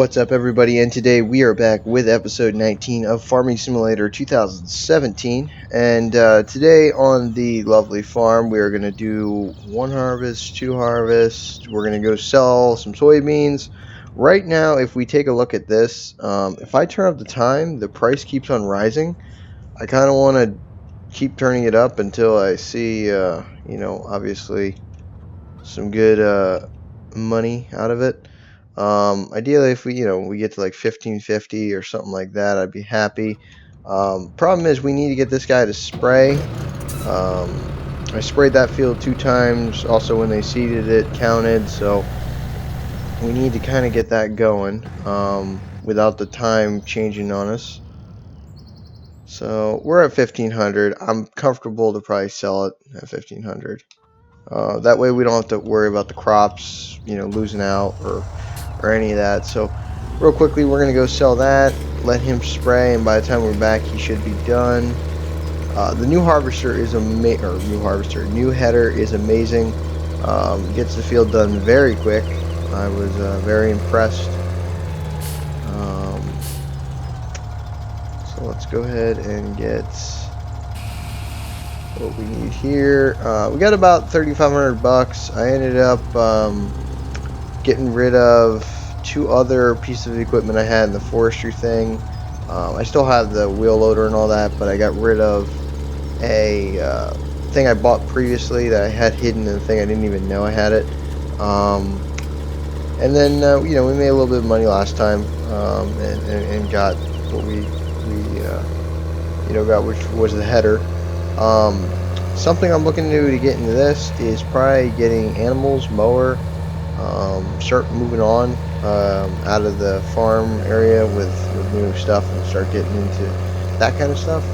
What's up, everybody? And today we are back with episode 19 of Farming Simulator 2017. And today on the lovely farm, we are going to do one harvest, two harvests. We're going to go sell some soybeans. Right now, if we take a look at this, if I turn up the time, the price keeps on rising. I kind of want to keep turning it up until I see, obviously some good money out of it. Ideally, if we get to like 1550 or something like that, I'd be happy. Problem is, we need to get this guy to spray. I sprayed that field 2 times. Also, when they seeded it, counted. So we need to kind of get that going without the time changing on us. So we're at 1500. I'm comfortable to probably sell it at 1500. That way we don't have to worry about the crops, losing out or any of that. So real quickly, we're going to go sell that, let him spray, and by the time we're back, he should be done. The new harvester is new header is amazing. Gets the field done very quick. I was very impressed. So let's go ahead and get what we need here. We got about 3,500 bucks. I ended up getting rid of 2 other pieces of equipment I had in the forestry thing. I still have the wheel loader and all that, but I got rid of a thing I bought previously that I had hidden in the thing. I didn't even know I had it. And then we made a little bit of money last time, and got what we got, which was the header. Something I'm looking to do to get into this is probably getting animals, mower, start moving on out of the farm area with new stuff and start getting into that kind of stuff.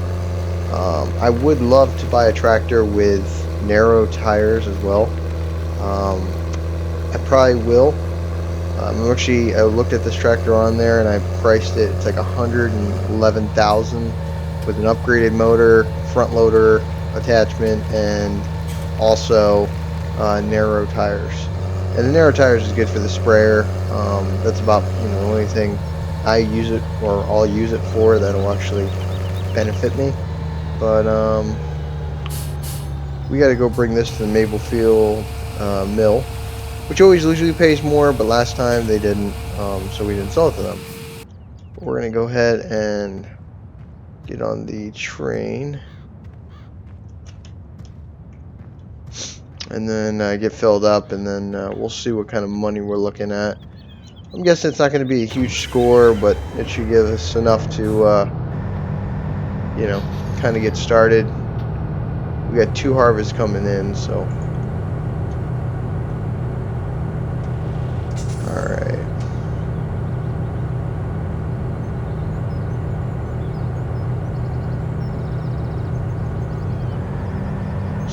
I would love to buy a tractor with narrow tires as well. I probably will. I looked at this tractor on there and I priced it. It's like $111,000 with an upgraded motor, front loader attachment, and also narrow tires. And the narrow tires is good for the sprayer. That's about the only thing I use it, or I'll use it for, that'll actually benefit me. But we got to go bring this to the Maplefield mill, which always usually pays more, but last time they didn't, so we didn't sell it to them. But we're gonna go ahead and get on the train, and then get filled up, and then we'll see what kind of money we're looking at. I'm guessing it's not going to be a huge score, but it should give us enough to kind of get started. We got 2 harvests coming in, so alright.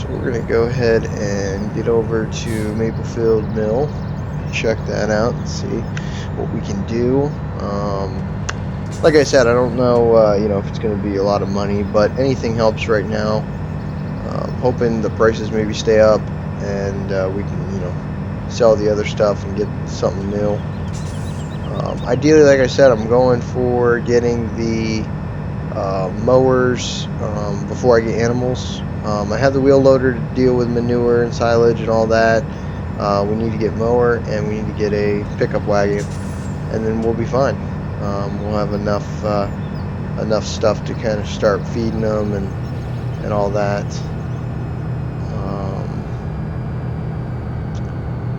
We're going to go ahead and get over to Maplefield Mill, check that out and see what we can do. Like I said, I don't know if it's going to be a lot of money, but anything helps right now. Hoping the prices maybe stay up and we can sell the other stuff and get something new. Ideally, like I said, I'm going for getting the mowers before I get animals. I have the wheel loader to deal with manure and silage and all that. We need to get mower, and we need to get a pickup wagon, and then we'll be fine. We'll have enough stuff to kind of start feeding them and all that.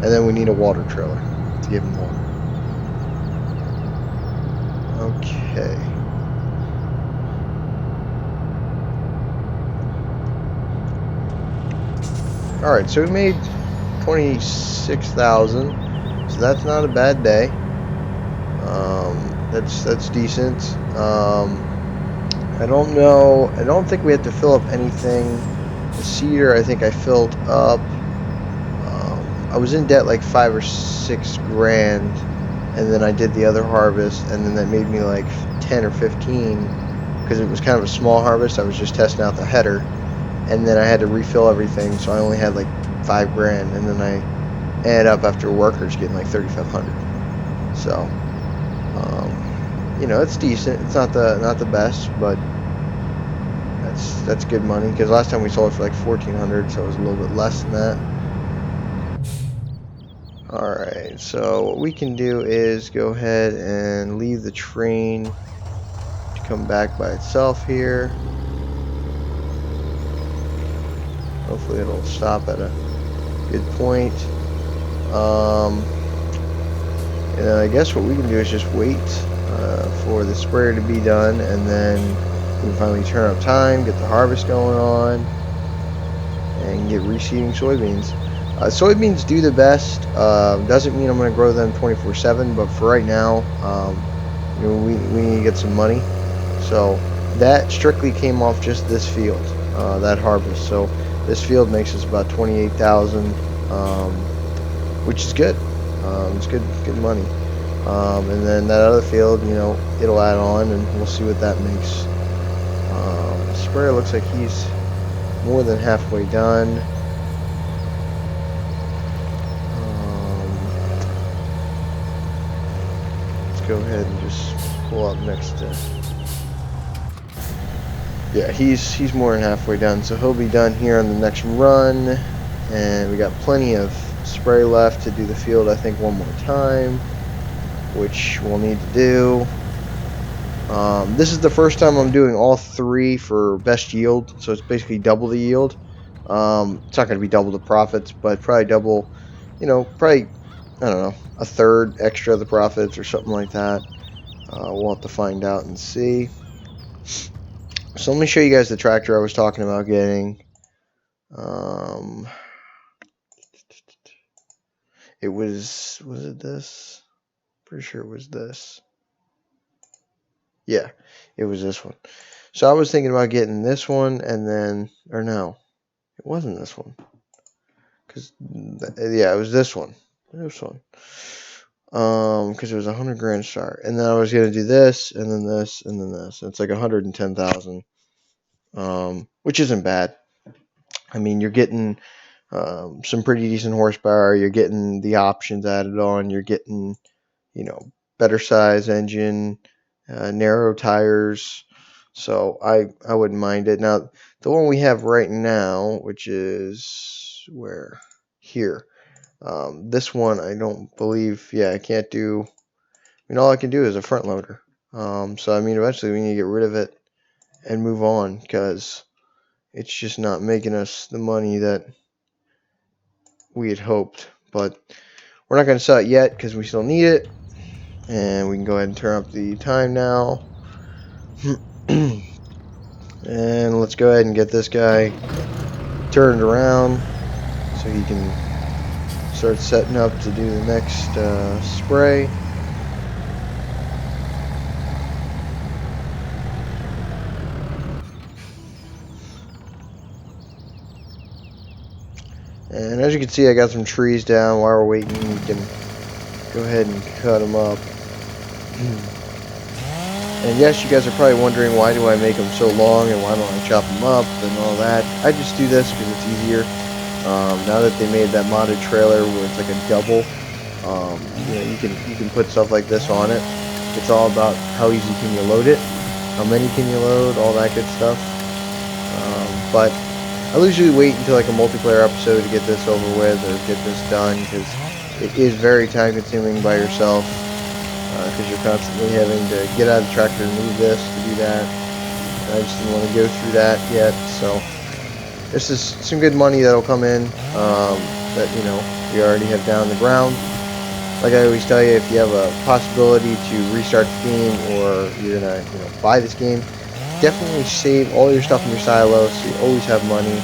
And then we need a water trailer to give them water. Okay. Alright, so we made 26,000, so that's not a bad day. That's decent. I don't think we have to fill up anything. The cedar, I think I filled up. I was in debt like 5 or 6 grand, and then I did the other harvest, and then that made me like 10 or 15 because it was kind of a small harvest. I was just testing out the header. And then I had to refill everything, so I only had like 5 grand, and then I ended up after workers getting like 3,500. So You know, it's decent. It's not the best, but that's good money. Because last time we sold it for like 1,400, so it was a little bit less than that. All right, so what we can do is go ahead and leave the train to come back by itself here. Hopefully it'll stop at a good point. And then I guess what we can do is just wait for the sprayer to be done, and then we can finally turn up time, get the harvest going on, and get reseeding soybeans. Soybeans do the best. Doesn't mean I'm going to grow them 24/7, but for right now, you know, we need to get some money. So that strictly came off just this field, that harvest. So this field makes us about 28,000, which is good. It's good money. And then that other field, you know, it'll add on, and we'll see what that makes. The sprayer looks like he's more than halfway done. Let's go ahead and just pull up next to. Yeah, he's more than halfway done, so he'll be done here on the next run. And we got plenty of spray left to do the field, I think, one more time, which we'll need to do. This is the first time I'm doing all three for best yield, so it's basically double the yield. It's not going to be double the profits, but probably double, you know, probably, I don't know, a third extra of the profits or something like that. We'll have to find out and see. So let me show you guys the tractor I was talking about getting. It was it this? Pretty sure it was this. Yeah, it was this one. So I was thinking about getting this one, and then, or no, it wasn't this one. Cause yeah, it was this one. Because it was 100 grand start, and then I was gonna do this, and then this, and then this. And it's like 110,000, which isn't bad. I mean, you're getting some pretty decent horsepower. You're getting the options added on. You're getting, you know, better size engine, narrow tires. So I wouldn't mind it. Now, the one we have right now, which is where here. This one, I don't believe, yeah, I can't do, I mean, all I can do is a front loader. So, I mean, eventually we need to get rid of it and move on, because it's just not making us the money that we had hoped. But we're not going to sell it yet because we still need it. And we can go ahead and turn up the time now. And let's go ahead and get this guy turned around so he can start setting up to do the next spray. And as you can see, I got some trees down. While we're waiting, we can go ahead and cut them up. And yes, you guys are probably wondering, why do I make them so long and why don't I chop them up and all that. I just do this because it's easier. Now that they made that modded trailer where it's like a double, you know, you can put stuff like this on it. It's all about how easy can you load it, how many can you load, all that good stuff. But I'll usually wait until like a multiplayer episode to get this over with or get this done, because it is very time consuming by yourself, because you're constantly having to get out of the tractor and move this to do that. And I just didn't want to go through that yet, so this is some good money that'll come in, that, you know, we already have down the ground. Like I always tell you, if you have a possibility to restart the game, or you're gonna, you know, buy this game, definitely save all your stuff in your silo so you always have money.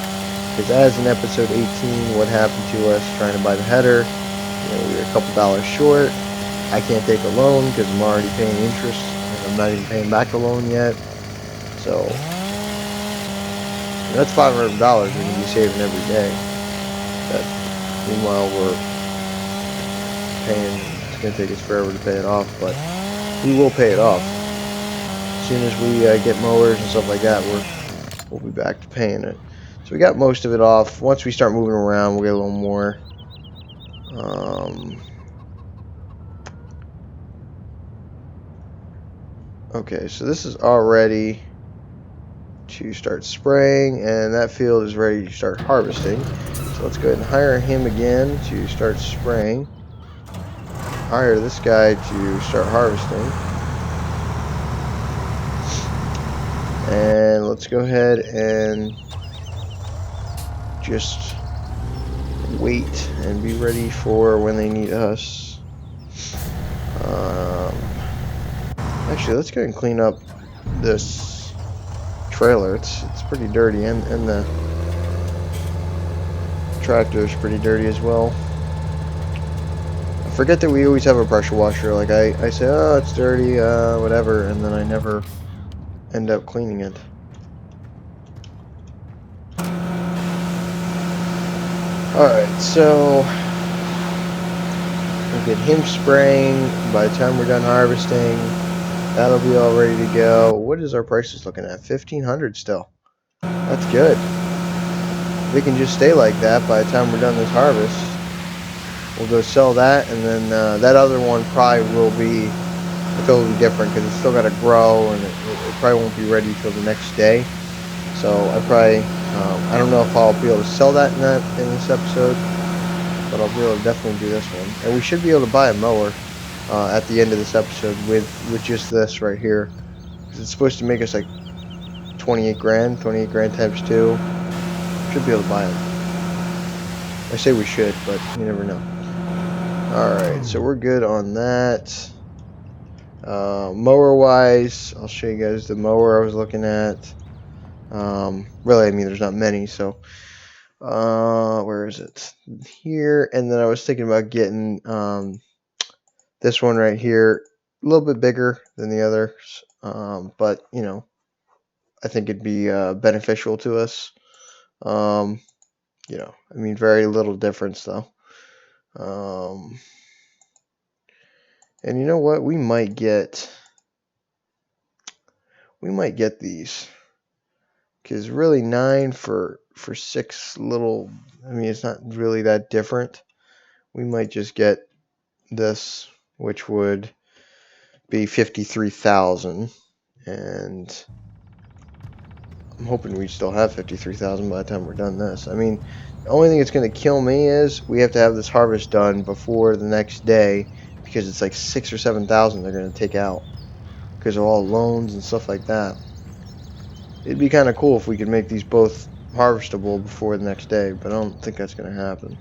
Because as in episode 18, what happened to us trying to buy the header, you know, we were a couple dollars short. I can't take a loan because I'm already paying interest, and I'm not even paying back the loan yet. So that's $500 we're gonna be saving every day. That, meanwhile, we're paying. It's gonna take us forever to pay it off, but we will pay it off. As soon as we get mowers and stuff like that, we'll be back to paying it. So we got most of it off. Once we start moving around, we'll get a little more. Okay, so this is all ready to start spraying, and that field is ready to start harvesting. So let's go ahead and hire him again to start spraying. Hire this guy to start harvesting. And let's go ahead and just wait and be ready for when they need us. Actually, let's go ahead and clean up this trailer. It's pretty dirty, and the tractor is pretty dirty as well. I forget that we always have a pressure washer. Like I say, oh, it's dirty, whatever, and then I never end up cleaning it. Alright, so we'll get him spraying. By the time we're done harvesting, that'll be all ready to go. What is our prices looking at? 1,500 still. That's good. We can just stay like that by the time we're done this harvest. We'll go sell that, and then that other one probably will be totally different because it's still got to grow, and it probably won't be ready till the next day. So I don't know if I'll be able to sell that in this episode, but I'll be able to definitely do this one. And we should be able to buy a mower at the end of this episode with just this right here, because it's supposed to make us like 28 grand. 28 grand times 2. Should be able to buy them. I say we should, but you never know. Alright, so we're good on that. Mower wise, I'll show you guys the mower I was looking at. Really, I mean, there's not many, so where is it? Here. And then I was thinking about getting this one right here, a little bit bigger than the others, but you know, I think it'd be beneficial to us. You know, I mean, very little difference though. And you know what? We might get these, because really 9 for 6 little. I mean, it's not really that different. We might just get this, which would be 53,000, and I'm hoping we still have 53,000 by the time we're done this. I mean, the only thing that's going to kill me is we have to have this harvest done before the next day, because it's like 6,000 or 7,000 they're going to take out because of all loans and stuff like that. It'd be kind of cool if we could make these both harvestable before the next day, but I don't think that's going to happen.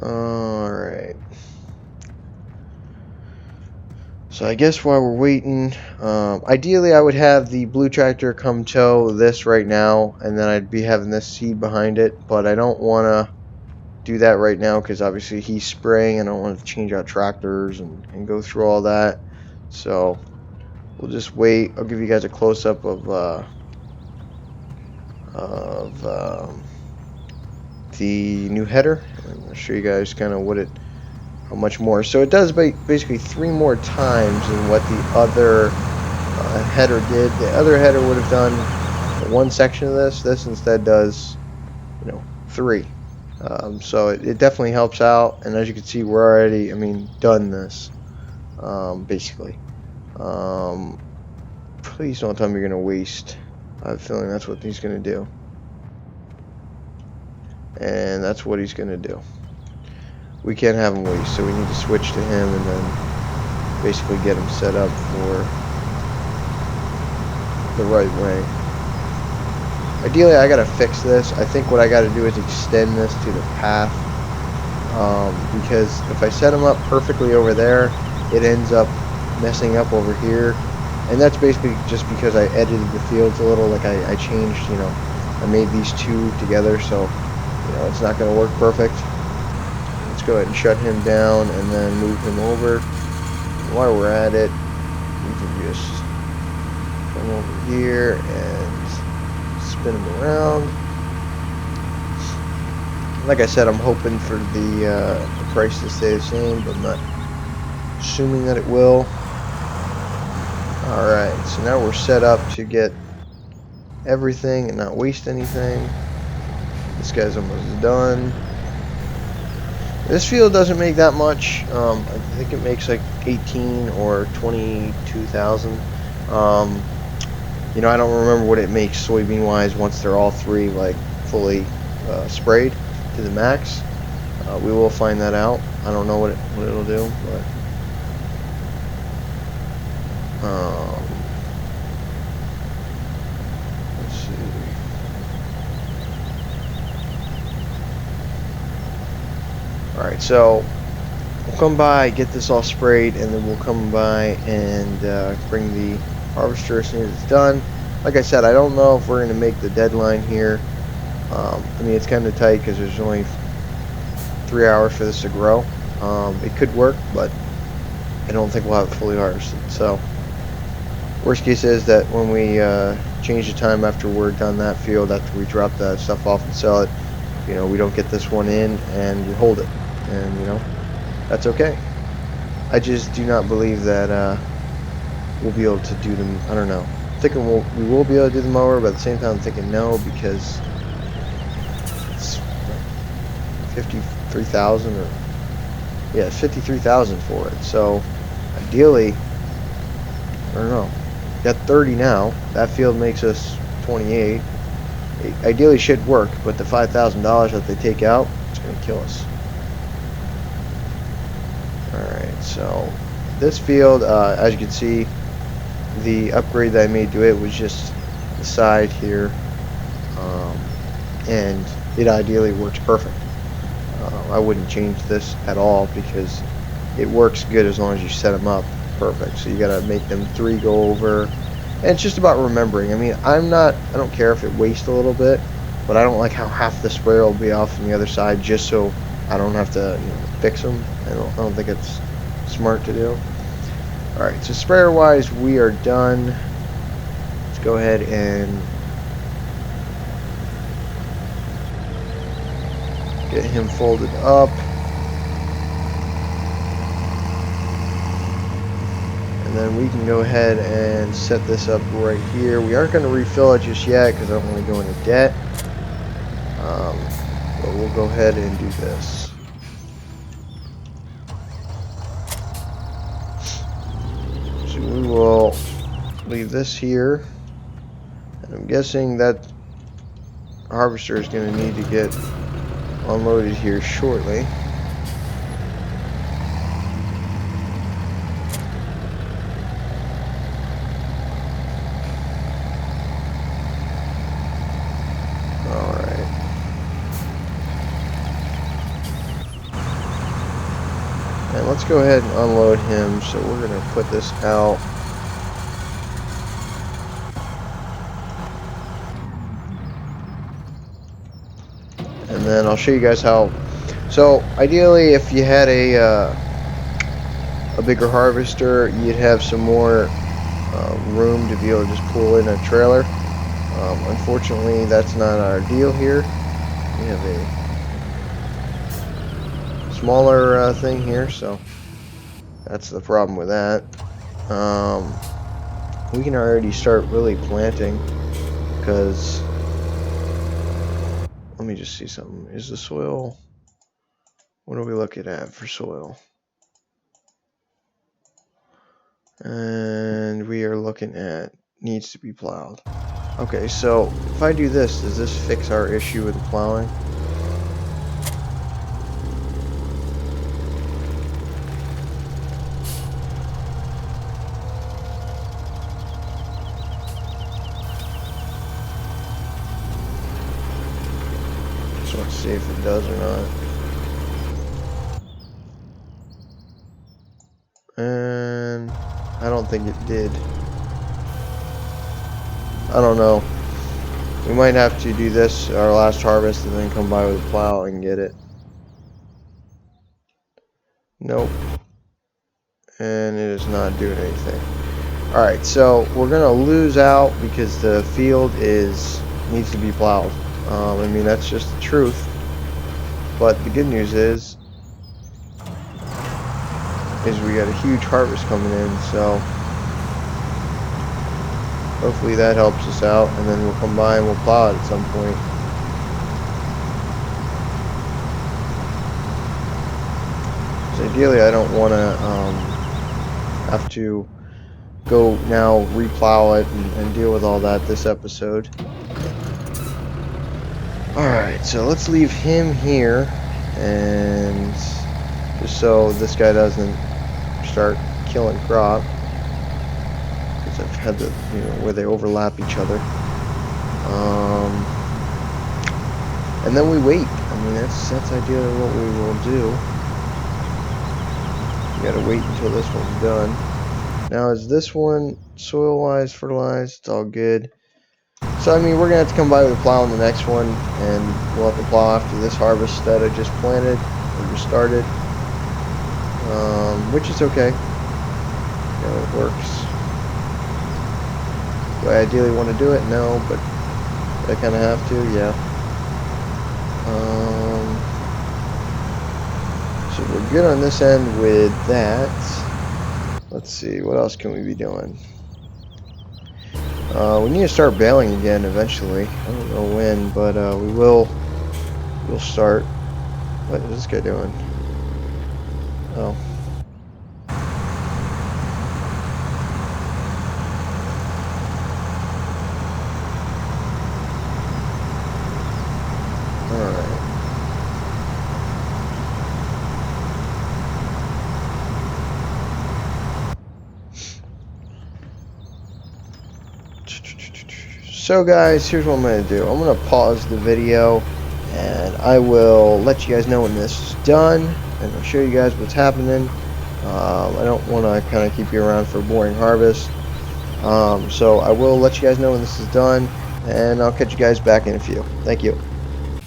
Alright. So I guess while we're waiting, ideally I would have the blue tractor come tow this right now, and then I'd be having this seed behind it, but I don't want to do that right now because obviously he's spraying and I don't want to change out tractors and go through all that. So we'll just wait. I'll give you guys a close-up of the new header, and I'll show you guys kind of how much more. So it does basically 3 more times than what the other header did. The other header would have done 1 section of this. This instead does, you know, 3. So it definitely helps out, and as you can see, we're already, I mean, done this, basically. Please don't tell me you're going to waste. I have a feeling that's what he's going to do. And that's what he's going to do. We can't have him waste, so we need to switch to him and then basically get him set up for the right way. Ideally, I gotta fix this. I think what I gotta do is extend this to the path, because if I set him up perfectly over there, it ends up messing up over here, and that's basically just because I edited the fields a little. Like I changed, you know, I made these 2 together, so you know it's not gonna work perfect. Let's go ahead and shut him down and then move him over. While we're at it, we can just come over here and spin them around. Like I said, I'm hoping for the price to stay the same, but I'm not assuming that it will. Alright, so now we're set up to get everything and not waste anything. This guy's almost done. This field doesn't make that much. I think it makes like 18 or 22,000. You know, I don't remember what it makes soybean wise once they're all three like fully sprayed to the max. We will find that out. I don't know what it'll do, but let's see. All right, so we'll come by, get this all sprayed, and then we'll come by and bring the harvester as soon as it's done. Like I said, I don't know if we're going to make the deadline here. I mean, it's kind of tight because there's only 3 hours for this to grow. It could work, but I don't think we'll have it fully harvested. So, worst case is that when we change the time after we're done that field, after we drop that stuff off and sell it, you know, we don't get this one in and we hold it. And, you know, that's okay. I just do not believe that we'll be able to do them. I don't know. I'm thinking we will be able to do the mower, but at the same time I'm thinking no, because it's 53,000 or yeah, 53,000 for it. So ideally, I don't know. Got 30 now. That field makes us 28. It ideally should work, but the $5,000 that they take out, it's going to kill us. Alright, so this field, as you can see, the upgrade that I made to it was just the side here, and it ideally works perfect. I wouldn't change this at all because it works good as long as you set them up perfect. So you gotta make them three go over, and it's just about remembering. I mean, I don't care if it wastes a little bit, but I don't like how half the sprayer will be off on the other side just so I don't have to, you know, fix them. I don't think it's smart to do. Alright, so sprayer wise we are done. Let's go ahead and get him folded up. And then we can go ahead and set this up right here. We aren't going to refill it just yet because I don't want to go into debt. But we'll go ahead and do this. So we will leave this here. And I'm guessing that harvester is going to need to get unloaded here shortly. And let's go ahead and unload him. So we're going to put this out. And then I'll show you guys how. So ideally, if you had a bigger harvester, you'd have some more room to be able to just pull in a trailer. Unfortunately, that's not our deal here. We have a smaller thing here, so that's the problem with that. We can already start really planting because let me just see something. Is the soil, what are we looking at for soil? And we are looking at needs to be plowed. Okay, so if I do this, does this fix our issue with the plowing? Just want to see if it does or not. And I don't think it did. I don't know. We might have to do this, our last harvest, and then come by with a plow and get it. Nope. And it is not doing anything. Alright, so we're going to lose out because the field needs to be plowed. I mean, that's just the truth. But the good news is we got a huge harvest coming in, so hopefully that helps us out, and then we'll come by and we'll plow it at some point. ideally I don't want to have to go now replow it and deal with all that this episode. Alright, so let's leave him here, and just so this guy doesn't start killing crop, because I've had the, where they overlap each other. And then we wait. I mean, that's ideally what we will do. We gotta wait until this one's done. Now, is this one soil-wise, fertilized? It's all good. So, I mean, we're gonna have to come by with a plow on the next one, and we'll have to plow after this harvest that I just planted, or just started. Which is okay. It works. Do I ideally want to do it? No, but I kind of have to, yeah. So we're good on this end with that. Let's see, what else can we be doing? We need to start baling again eventually. I don't know when, but we'll start. What is this guy doing? Oh. Alright. So guys, here's what I'm going to do. I'm going to pause the video, and I will let you guys know when this is done, and I'll show you guys what's happening. I don't want to kind of keep you around for a boring harvest. So I will let you guys know when this is done, and I'll catch you guys back in a few. Thank you.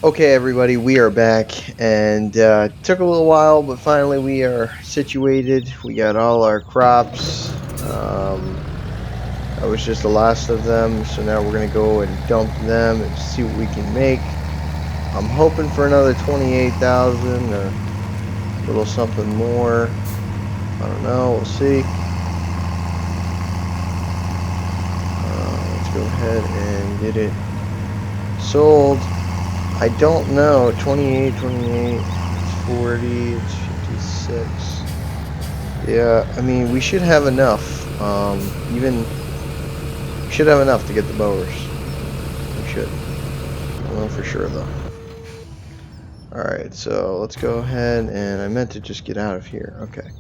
Okay everybody, we are back, and took a little while, but finally we are situated. We got all our crops. That was just the last of them, so now we're going to go and dump them and see what we can make. I'm hoping for another 28,000 or a little something more. I don't know, we'll see. Let's go ahead and get it sold. I don't know, 28, it's 40, it's 56. Yeah, I mean, we should have enough. We should have enough to get the mowers. We should. I don't know for sure though. Alright, so let's go ahead, and I meant to just get out of here. Okay.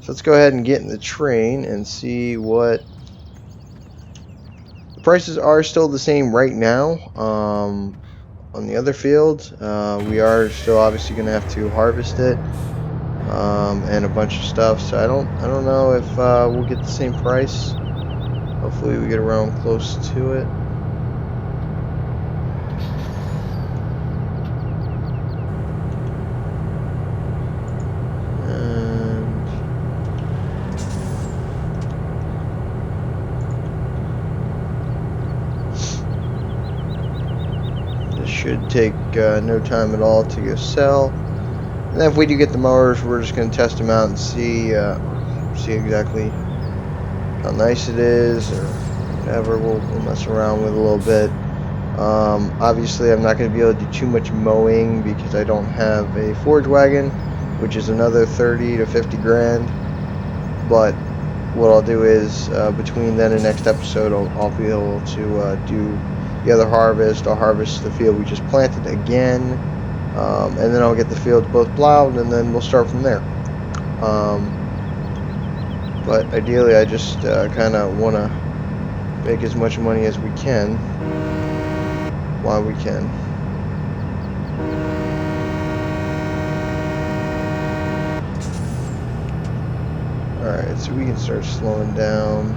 So let's go ahead and get in the train and see what the prices are. Still the same right now. On the other field, we are still obviously going to have to harvest it, and a bunch of stuff. So I don't know if we'll get the same price. Hopefully we get around close to it. And this should take no time at all to go sell. And then if we do get the mowers, we're just going to test them out and see exactly how nice it is or whatever. We'll mess around with a little bit. Obviously I'm not going to be able to do too much mowing because I don't have a forage wagon, which is another 30 to 50 grand. But what I'll do is between then and next episode I'll be able to do the other harvest. I'll harvest the field we just planted again, and then I'll get the fields both plowed, and then we'll start from there. But ideally I just kind of want to make as much money as we can while we can. Alright, so we can start slowing down.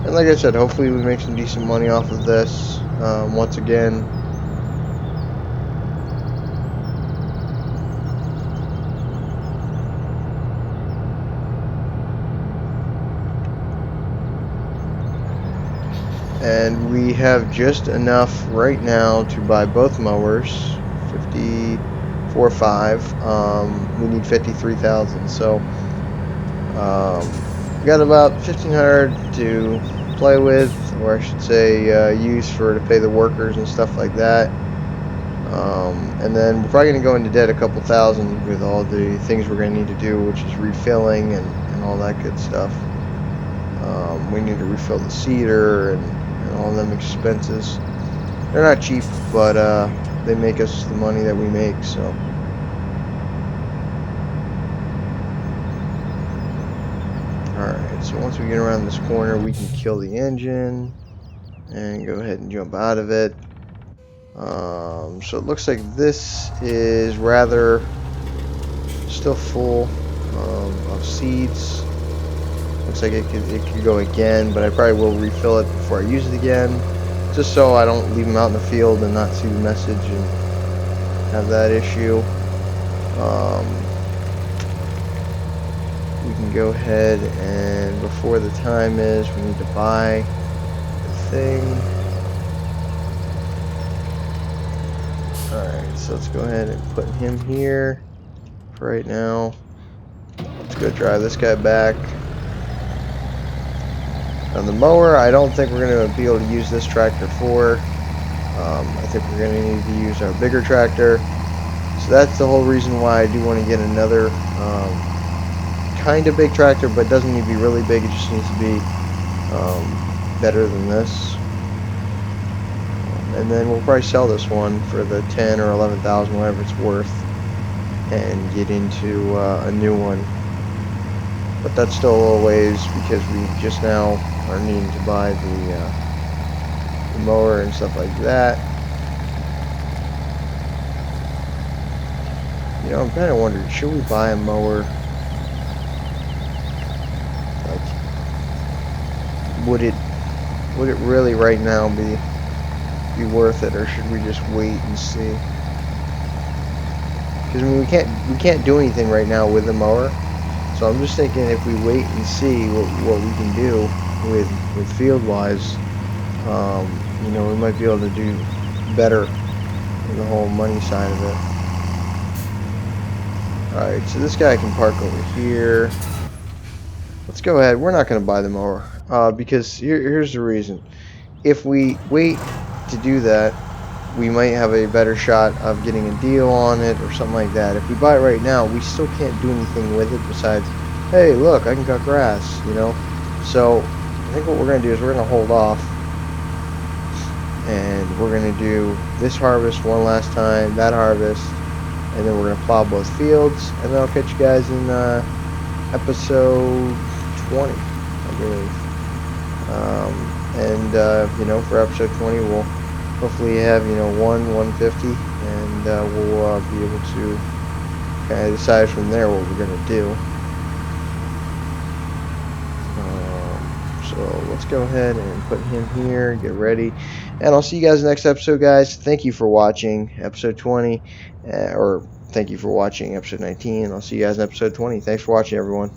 And like I said, hopefully we make some decent money off of this. Once again, and we have just enough right now to buy both mowers. 54.5. We need 53,000. So we got about 1,500 to play with, or I should say use to pay the workers and stuff like that. And then we're probably going to go into debt a couple thousand with all the things we're going to need to do, which is refilling and all that good stuff. We need to refill the seeder and all them expenses. They're not cheap, but they make us the money that we make, so. Alright, so once we get around this corner, we can kill the engine and go ahead and jump out of it. So it looks like this is rather still full of seeds. Looks like it could go again, but I probably will refill it before I use it again, just so I don't leave them out in the field and not see the message and have that issue. We can go ahead and before the time is, we need to buy the thing. Alright, so let's go ahead and put him here for right now. Let's go drive this guy back. On the mower, I don't think we're going to be able to use this tractor for. I think we're going to need to use our bigger tractor. So that's the whole reason why I do want to get another kind of big tractor, but it doesn't need to be really big. It just needs to be better than this. And then we'll probably sell this one for the 10 or 11,000, whatever it's worth, and get into a new one. But that's still a little ways because we just now are needing to buy the mower and stuff like that. You know, I'm kind of wondering, should we buy a mower? Like, would it really right now be worth it, or should we just wait and see? Because I mean, we can't do anything right now with the mower. So I'm just thinking if we wait and see what we can do with field wise, you know, we might be able to do better in the whole money side of it. Alright, so this guy can park over here. Let's go ahead. We're not going to buy the mower because here's the reason. If we wait to do that, we might have a better shot of getting a deal on it or something like that. If we buy it right now, we still can't do anything with it besides, hey, look, I can cut grass, you know. So I think what we're going to do is we're going to hold off, and we're going to do this harvest one last time, that harvest, and then we're going to plow both fields, and then I'll catch you guys in episode 20, I believe. You know, for episode 20, we'll hopefully have, you know, 150, and we'll be able to kind of decide from there what we're going to do. So let's go ahead and put him here, get ready, and I'll see you guys next episode, guys. Thank you for watching episode 20, or thank you for watching episode 19. I'll see you guys in episode 20. Thanks for watching, everyone.